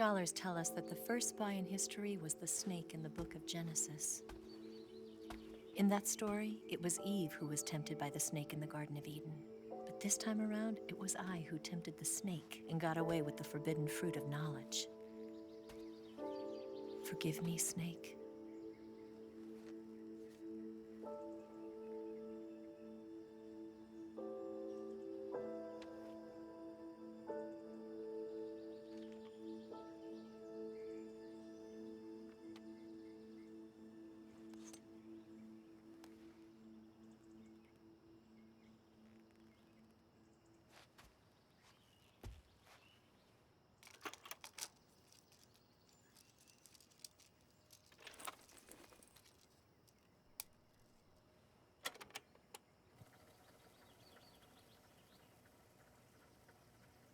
Scholars tell us that the first spy in history was the snake in the book of Genesis. In that story, it was Eve who was tempted by the snake in the Garden of Eden. But this time around, it was I who tempted the snake and got away with the forbidden fruit of knowledge. Forgive me, snake.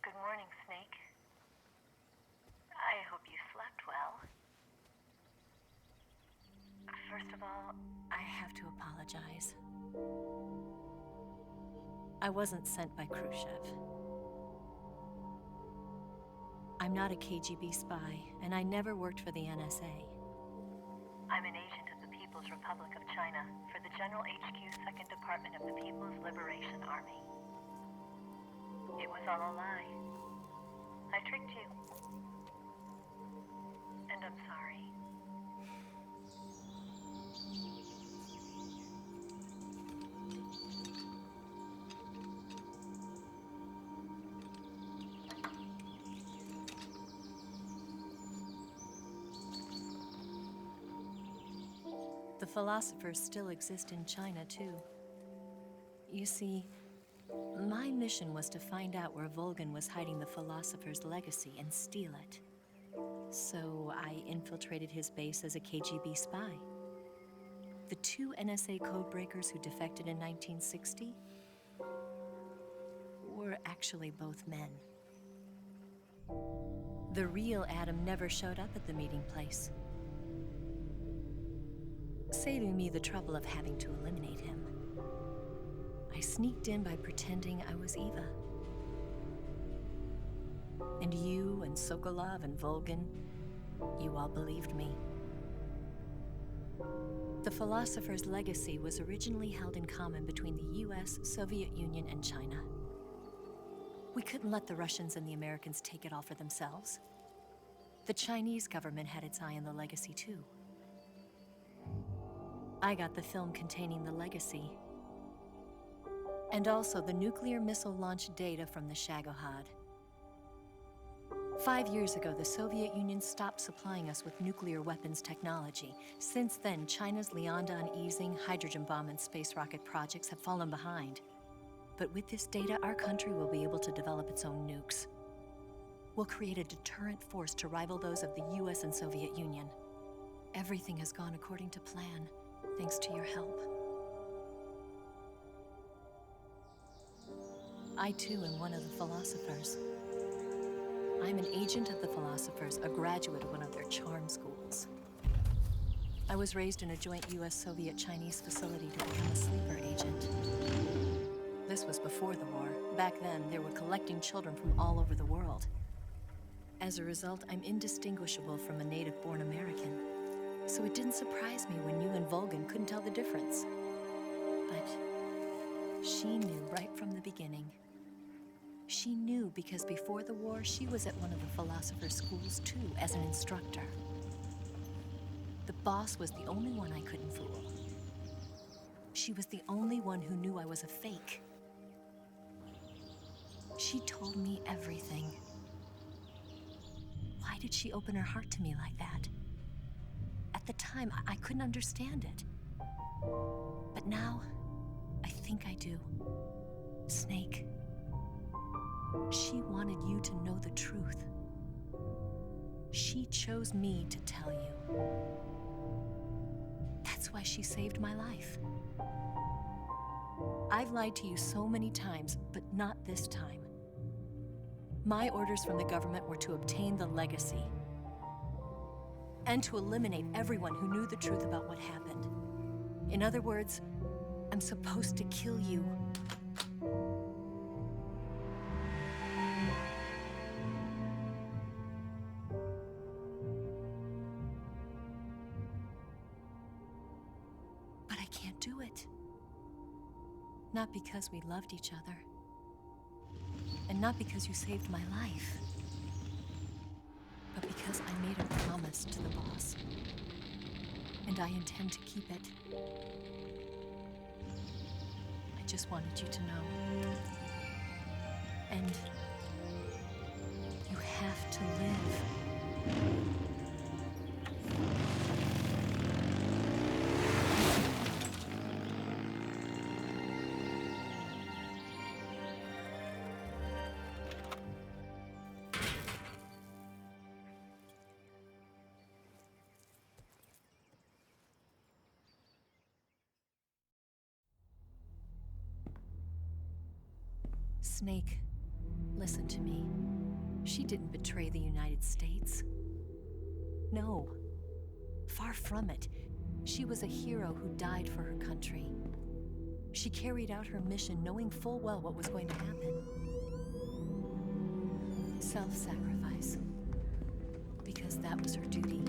Good morning, Snake. I hope you slept well. First of all, I have to apologize. I wasn't sent by Khrushchev. I'm not a KGB spy, and I never worked for the NSA. I'm an agent of the People's Republic of China for the General HQ 2nd Department of the People's Liberation Army. It was all a lie. I tricked you. And I'm sorry. The philosophers still exist in China, too. You see, my mission was to find out where Volgin was hiding the philosopher's legacy and steal it. So I infiltrated his base as a KGB spy. The two NSA codebreakers who defected in 1960 were actually both men. The real Adam never showed up at the meeting place, saving me the trouble of having to eliminate him. I sneaked in by pretending I was Eva. And you and Sokolov and Volgin, you all believed me. The philosopher's legacy was originally held in common between the US, Soviet Union, and China. We couldn't let the Russians and the Americans take it all for themselves. The Chinese government had its eye on the legacy, too. I got the film containing the legacy, and also the nuclear missile launch data from the Shagohod. 5 years ago, the Soviet Union stopped supplying us with nuclear weapons technology. Since then, China's Liaodong easing, hydrogen bomb, and space rocket projects have fallen behind. But with this data, our country will be able to develop its own nukes. We'll create a deterrent force to rival those of the US and Soviet Union. Everything has gone according to plan, thanks to your help. I, too, am one of the philosophers. I'm an agent of the philosophers, a graduate of one of their charm schools. I was raised in a joint US-Soviet-Chinese facility to become a sleeper agent. This was before the war. Back then, they were collecting children from all over the world. As a result, I'm indistinguishable from a native-born American. So it didn't surprise me when you and Volgin couldn't tell the difference. But she knew right from the beginning. She knew because before the war, she was at one of the philosopher's schools too, as an instructor. The boss was the only one I couldn't fool. She was the only one who knew I was a fake. She told me everything. Why did she open her heart to me like that? At the time, I couldn't understand it. But now, I think I do. Snake. She wanted you to know the truth. She chose me to tell you. That's why she saved my life. I've lied to you so many times, but not this time. My orders from the government were to obtain the legacy and to eliminate everyone who knew the truth about what happened. In other words, I'm supposed to kill you. Not because we loved each other. And not because you saved my life. But because I made a promise to the boss. And I intend to keep it. I just wanted you to know. And you have to live. Snake, listen to me. She didn't betray the United States. No. Far from it. She was a hero who died for her country. She carried out her mission knowing full well what was going to happen. Self-sacrifice. Because that was her duty.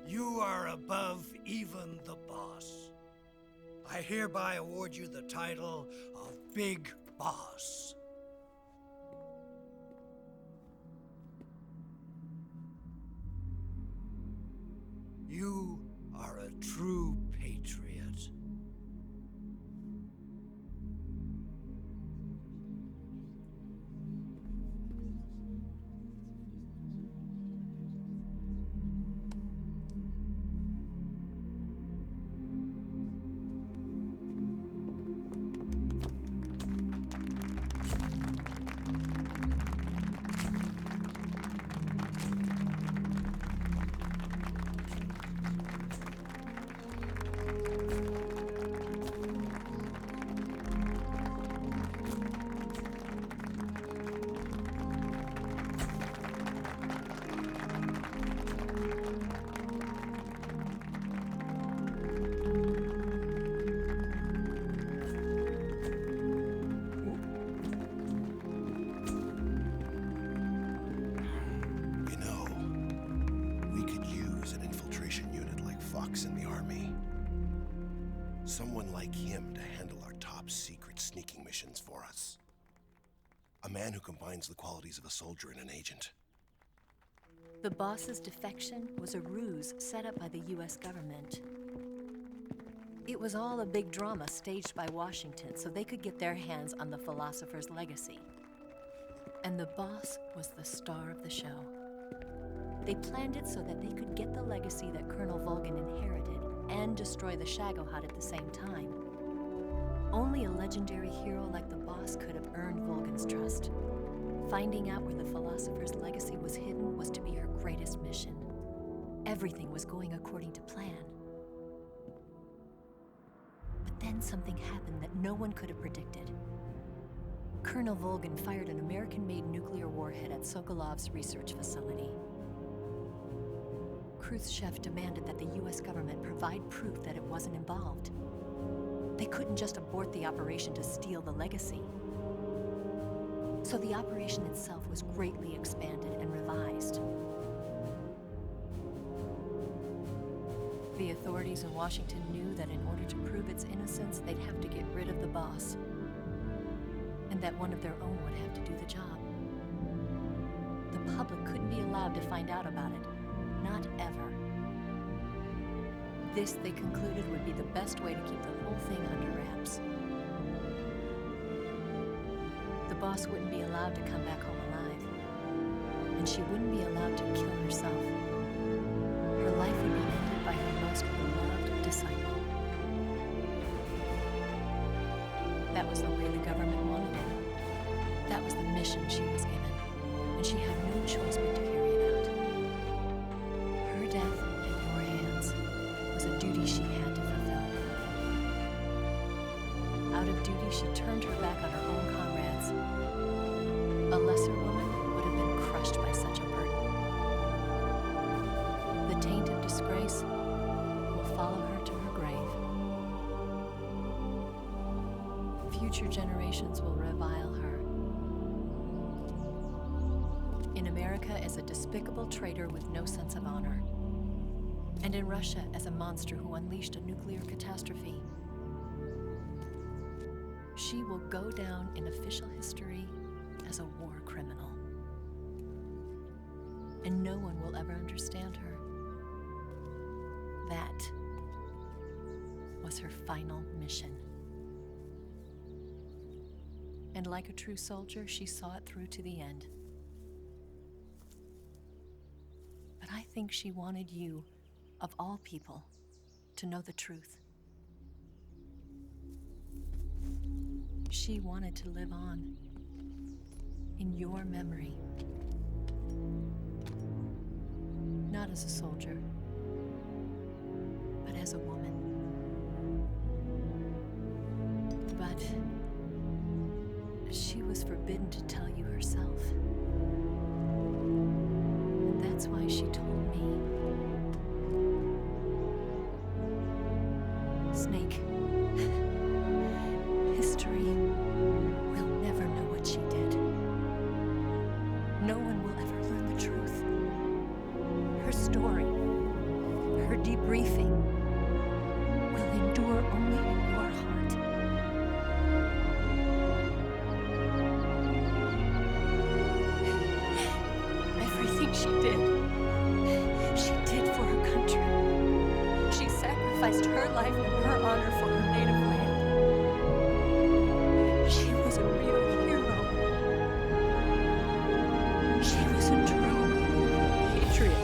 You are above even the boss. I hereby award you the title of Big Boss. You are a true patriot. In the army. Someone like him to handle our top secret sneaking missions for us. A man who combines the qualities of a soldier and an agent. The boss's defection was a ruse set up by the US government. It was all a big drama staged by Washington so they could get their hands on the philosopher's legacy. And the boss was the star of the show. They planned it so that they could get the legacy that Colonel Volgin inherited and destroy the Shagohod at the same time. Only a legendary hero like the boss could have earned Volgin's trust. Finding out where the philosopher's legacy was hidden was to be her greatest mission. Everything was going according to plan. But then something happened that no one could have predicted. Colonel Volgin fired an American-made nuclear warhead at Sokolov's research facility. Khrushchev demanded that the US government provide proof that it wasn't involved. They couldn't just abort the operation to steal the legacy. So the operation itself was greatly expanded and revised. The authorities in Washington knew that in order to prove its innocence, they'd have to get rid of the boss. And that one of their own would have to do the job. The public couldn't be allowed to find out about it. Not ever. This, they concluded, would be the best way to keep the whole thing under wraps. The boss wouldn't be allowed to come back home alive. And she wouldn't be allowed to kill herself. Her life would be ended by her most beloved disciple. That was the way the government wanted it. That was the mission she was given. And she had no choice but to carry it out. Her death in your hands was a duty she had to fulfill. Out of duty, she turned her back on her own comrades. A lesser woman would have been crushed by such a burden. disgrace will follow her to her grave. Future generations will revile her. In America as a despicable traitor with no sense of honor. And in Russia as a monster who unleashed a nuclear catastrophe. She will go down in official history as a war criminal. And no one will ever understand her. That was her final mission. And like a true soldier, she saw it through to the end. But I think she wanted you, of all people, to know the truth. She wanted to live on in your memory. Not as a soldier, but as a woman. But she was forbidden to tell you herself. And that's why she told me. Snake, history will never know what she did. No one will ever learn the truth. Her story, her debriefing, will endure only in your heart. Everything she did for her country. She sacrificed her life and her honor for her native land. She was a real hero. She was a true patriot.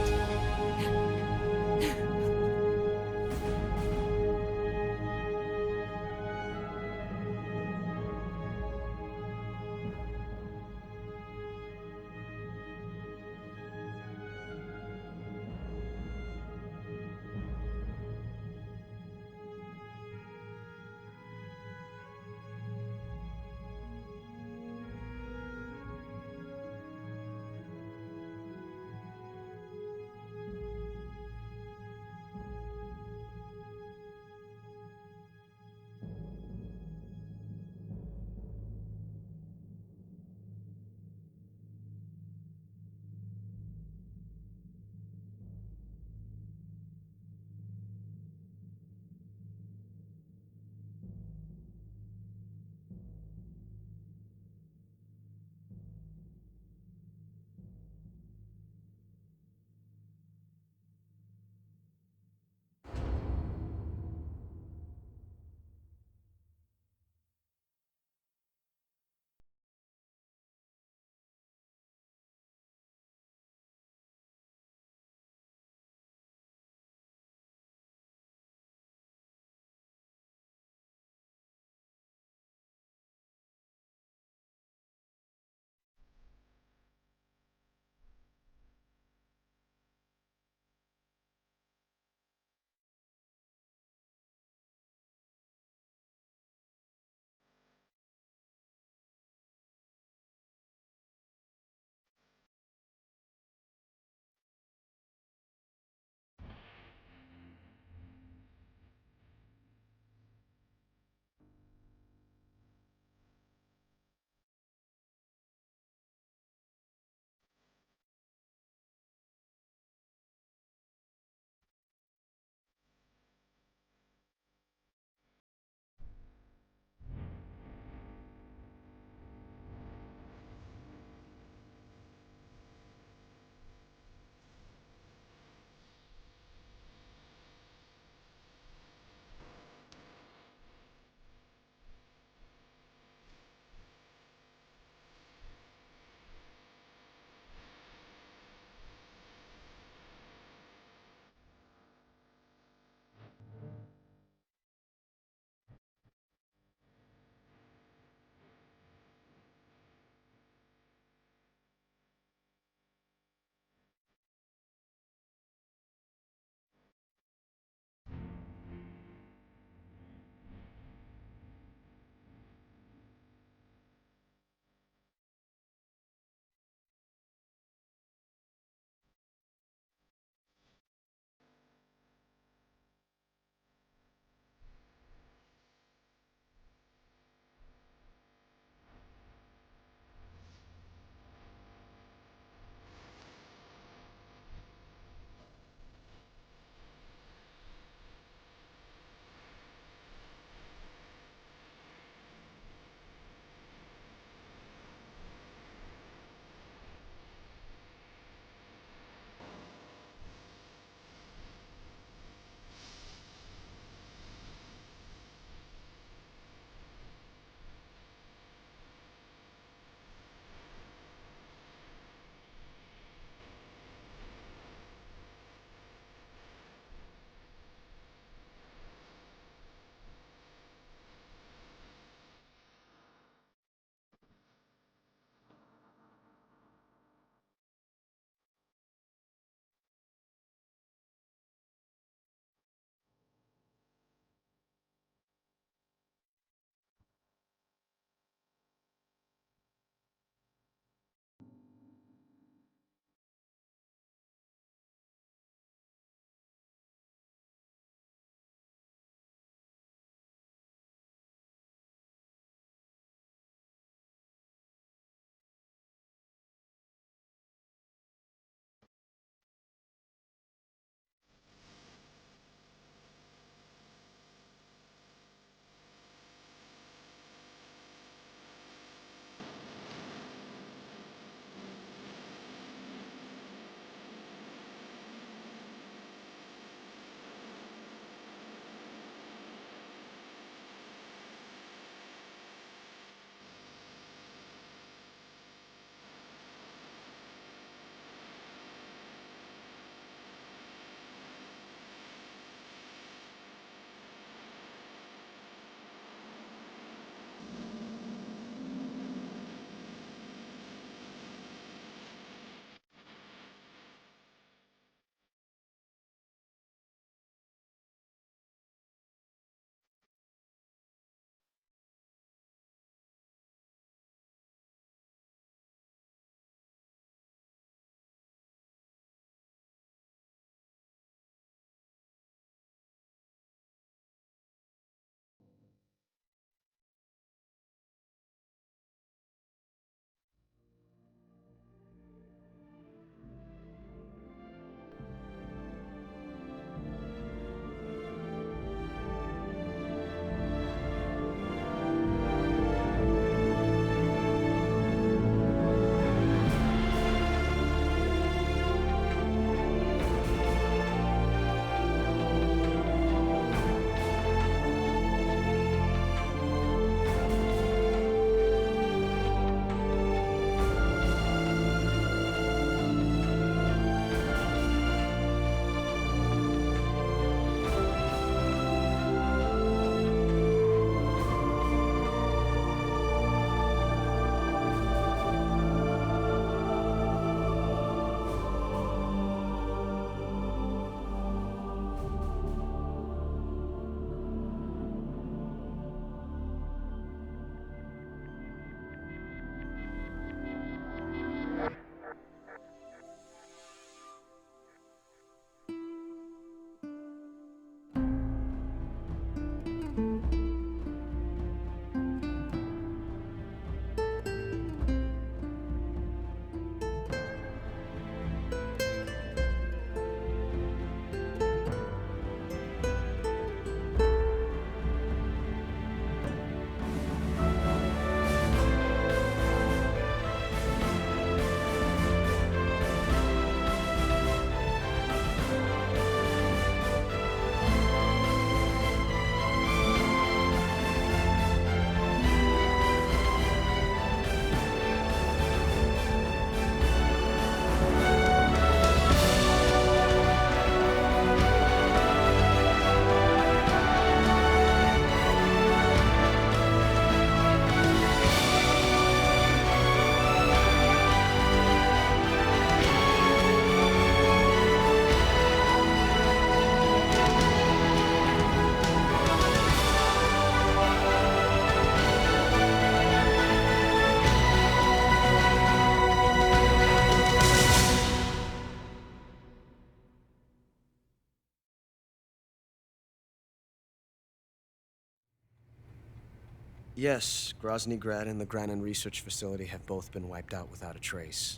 Yes, Grozny Grad and the Granin Research Facility have both been wiped out without a trace.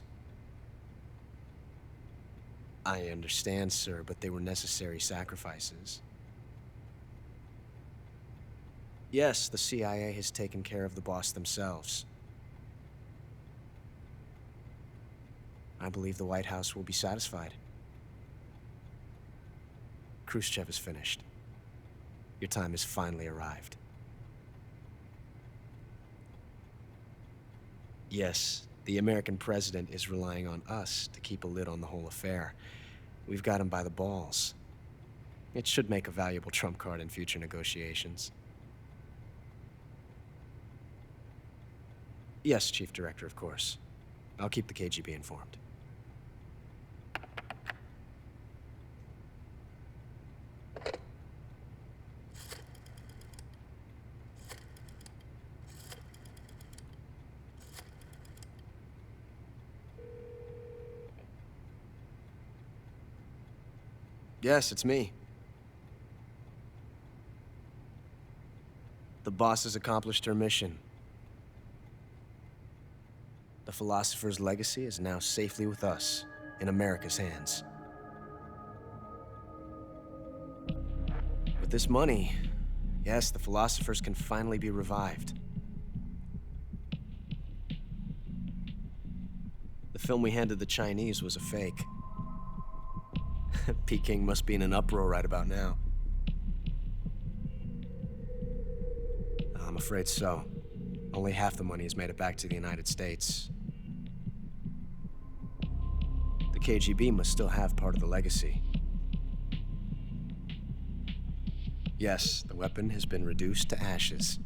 I understand, sir, but they were necessary sacrifices. Yes, the CIA has taken care of the boss themselves. I believe the White House will be satisfied. Khrushchev is finished. Your time has finally arrived. Yes, the American president is relying on us to keep a lid on the whole affair. We've got him by the balls. It should make a valuable trump card in future negotiations. Yes, Chief Director, of course. I'll keep the KGB informed. Yes, it's me. The boss has accomplished her mission. The philosopher's legacy is now safely with us, in America's hands. With this money, yes, the philosophers can finally be revived. The film we handed the Chinese was a fake. Peking must be in an uproar right about now. I'm afraid so. Only half the money has made it back to the United States. The KGB must still have part of the legacy. Yes, the weapon has been reduced to ashes.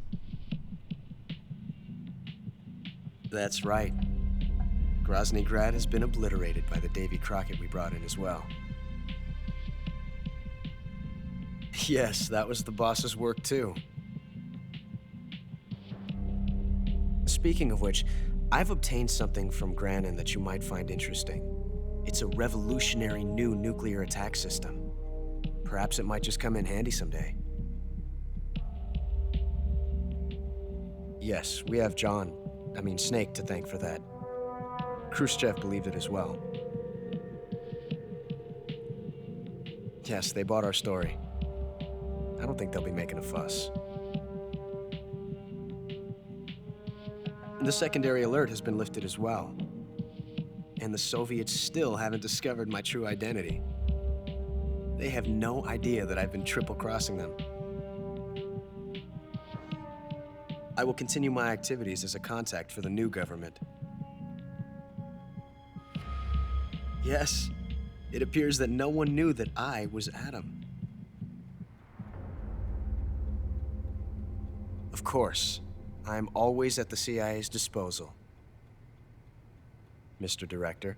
That's right. Grozny Grad has been obliterated by the Davy Crockett we brought in as well. Yes, that was the boss's work too. Speaking of which, I've obtained something from Granin that you might find interesting. It's a revolutionary new nuclear attack system. Perhaps it might just come in handy someday. Yes, we have Snake to thank for that. Khrushchev believed it as well. Yes, they bought our story. I don't think they'll be making a fuss. The secondary alert has been lifted as well. And the Soviets still haven't discovered my true identity. They have no idea that I've been triple-crossing them. I will continue my activities as a contact for the new government. Yes, it appears that no one knew that I was Adam. Of course, I'm always at the CIA's disposal, Mr. Director.